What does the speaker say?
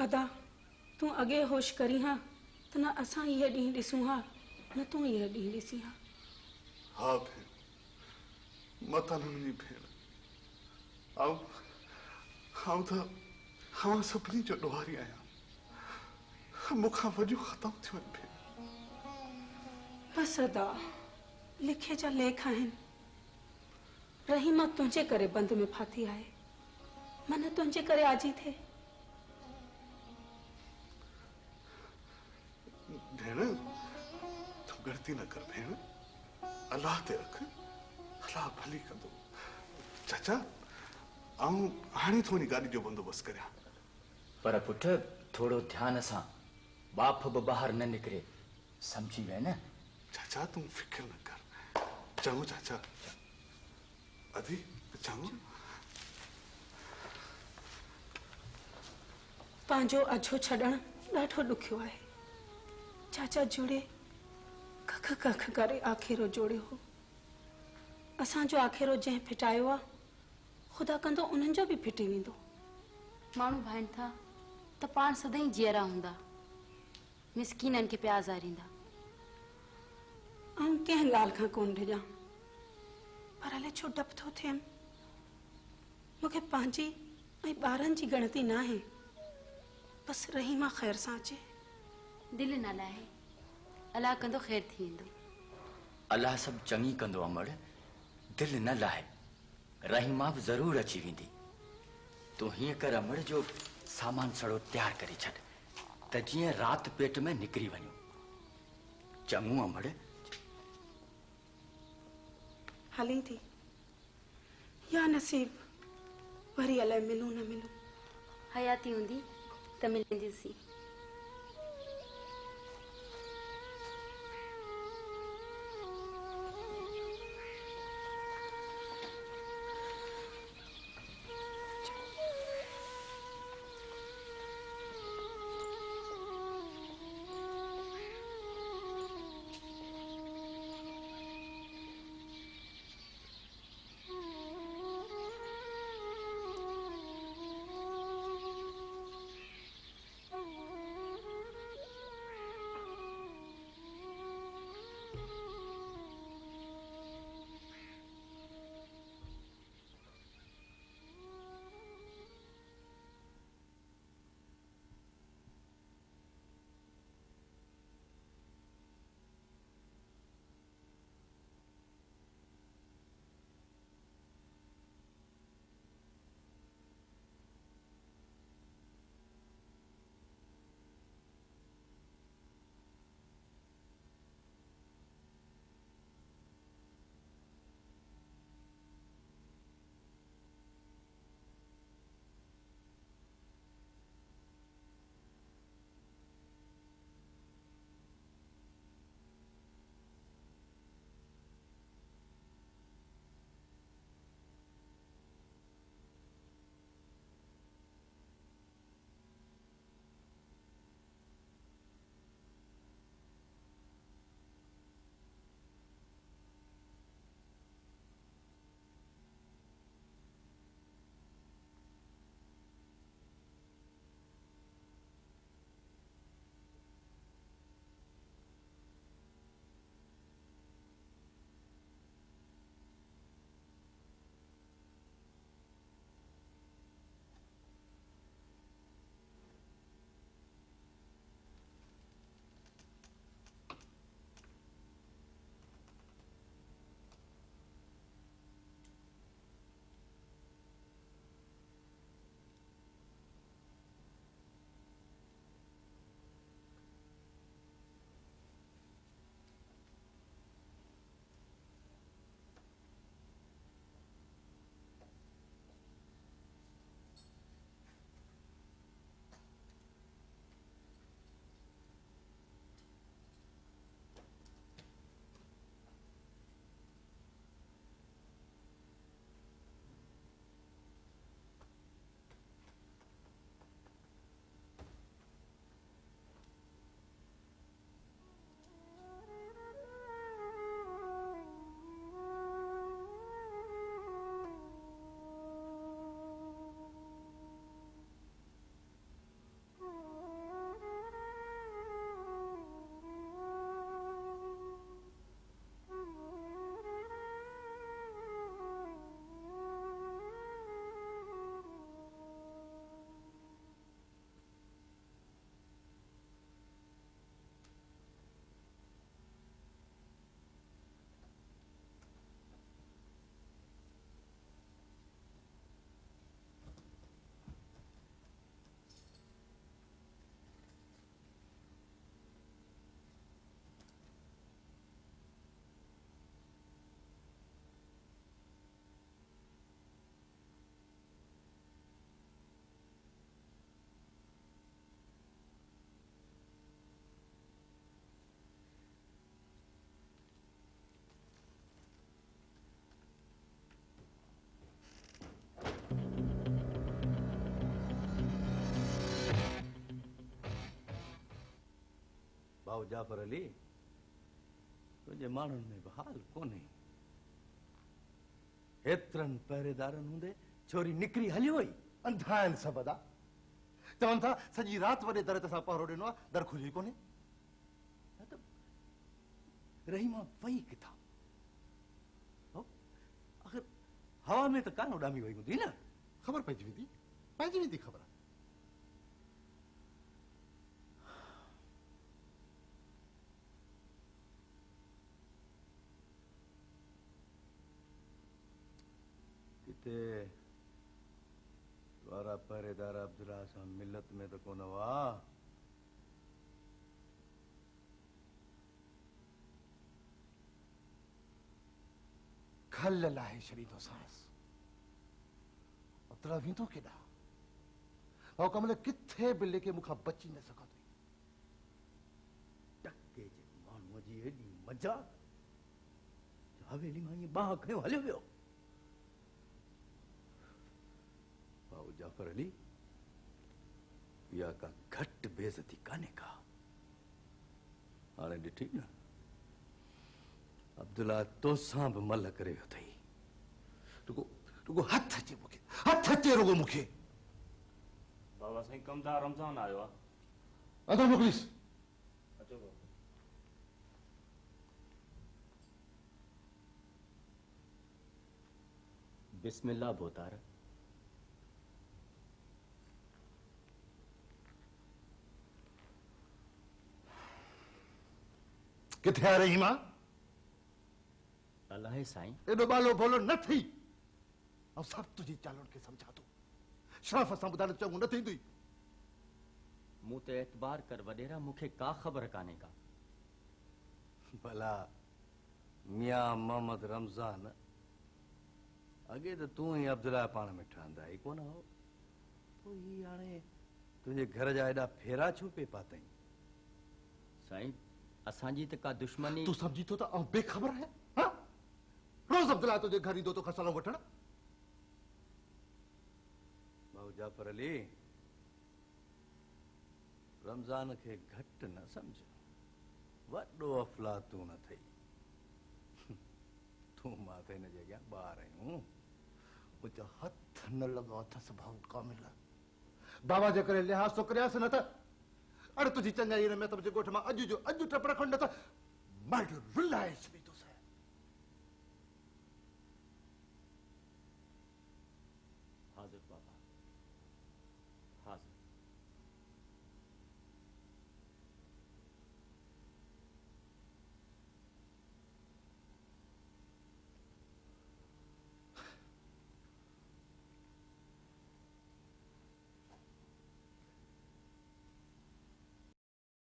अदा तू अगे होश करी हाँ तो न असां ये ॾींहुं ॾिसूं हा न तू ये ॾींहुं ॾिसी हा। हाँ भेण, मताननि भेण, आऊं त हवा सभिनी जो ॾोहारी आहियां। मूंखां वॾियूं ख़तम थियूं आहिनि भेण। बस अदा लिखे जा लेख आहिनि। रहीमा तुंहिंजे करे बंद में फाथी आहे, मन तुंहिंजे करे आजी थे। भेण तू गलती न कर भेण, अल्लाह ते रख, अल्लाह भली कंदो। चाचा आऊं हाणे थोड़ी गाड़ी जो बंदोबस्त करियां। पर पुट थोड़ो ध्यान सां, बाप बि ॿाहिरि न निकिरे, समझी वए न? चाचा तू फिक्र न कर, चङो चाचा। अदी चङो। पंहिंजो अझो छॾण ॾाढो ॾुखियो आहे। चाचा जुड़े कख कख करे आखेरो जोड़ियो हो। असांजो आखेरो जंहिं फिटायो आहे, ख़ुदा कंदो उन्हनि जो बि फिटी वेंदो। माण्हू भाइनि था त पाण सदाईं जीअरा हूंदा, मिसकीननि खे पिया आज़ारींदा। आऊं कंहिं ॻाल्हि खां कोन डिॼां, पर हले छो डप थो थियनि। मूंखे पंहिंजी ऐं ॿारनि जी ॻणती न आहे। बसि रहीमा ख़ैर सां अचे। दिलि न लाहे, अलाह कंदो ख़ैर थी वेंदो। अल्लाह सभु चङी कंदो अमड़, दिलि न लाहे, रहीमा बि ज़रूर अची वेंदी। तूं हीअं कर अमड़ जो सामान सड़ो तैयार करे छॾ, त जीअं राति पेट में निकिरी वञूं। चङो अमड़? हली थी या नसीब, वरी अलाए मिलूं न मिलूं। हयाती हूंदी त मिलंदीसीं। भाऊ जाफर अली तुझे माण्हुनि में बि हाल कोन्हे हेतिरनि पहिरेदारनि हूंदे छोरी निकिरी हली वई अंधा आहिनि सभु अदा चवनि था सॼी राति वॾे दर ते असां पहरो ॾिनो आहे दर खुली कोन्हे न त रहीमा वई किथां आख़िर हवा में त कान उॾामी वई हूंदी न ख़बर पइजी वेंदी ख़बर किथे वारा पहिरेदार अब्दुल्ला सां मिलत में त कोन हुआ खल लाहे छॾींदो सांस अब्दुल्ला वेंदो केॾां भाउ कमल किथे बि लेके मूंखां बची न सघंदो टके जे माण्हूअ जी एॾी मजा हवेली मां ईअं बाहि खयो हलियो वियो भाऊ जाफर अली इहा का घटि बेइज़ती कान्हे का हाणे ॾिठी न अब्दुल्ला तोसां बि मल करे वियो अथई रुगो हथ अचे रुगो मूंखे बाबा साईं कमदार रमज़ान आयो आहे अदा मोकिलीस अचो बाबा बिस्मिल्लाह बोतार किथे आ रही मां अलाहे साईं एॾो बालो बोलो न थी ऐं सभु तुंहिंजी चालुनि खे सम्झा थो शराफ़त सां ॿुधाइण चङो न थींदी मूं ते एतबार कर वॾेरा मूंखे का ख़बर कान्हे का भला मियां मोहम्मद रमज़ान अॻे त तूं ई अब्दुल्ला पाण में ठहंदा ई कोन हो पोइ ही हाणे तुंहिंजे घर जा एॾा फेरा छो पे पातई साईं असांजी त का दुश्मनी तूं सम्झी थो त आउं बेख़बर आहियां हा रोज़ अब्दुल्ला तुंहिंजे घर ईंदो तो खसलो वठण भाऊ जाफर अली रमज़ान खे घटि न सम्झ वॾो अफ़लातून अथई तूं मां त हिन जे अॻियां ॿार आहियूं मुंहिंजा हथ न लॻा अथसि भाऊ कामिल बाबा जे करे लिहाज़ तो करियासीं न त अड़े तुंहिंजी चङाई में त मुंहिंजे ॻोठ मां अॼु जो अॼु टपड़ खंड त मर्ड रुलाए छॾी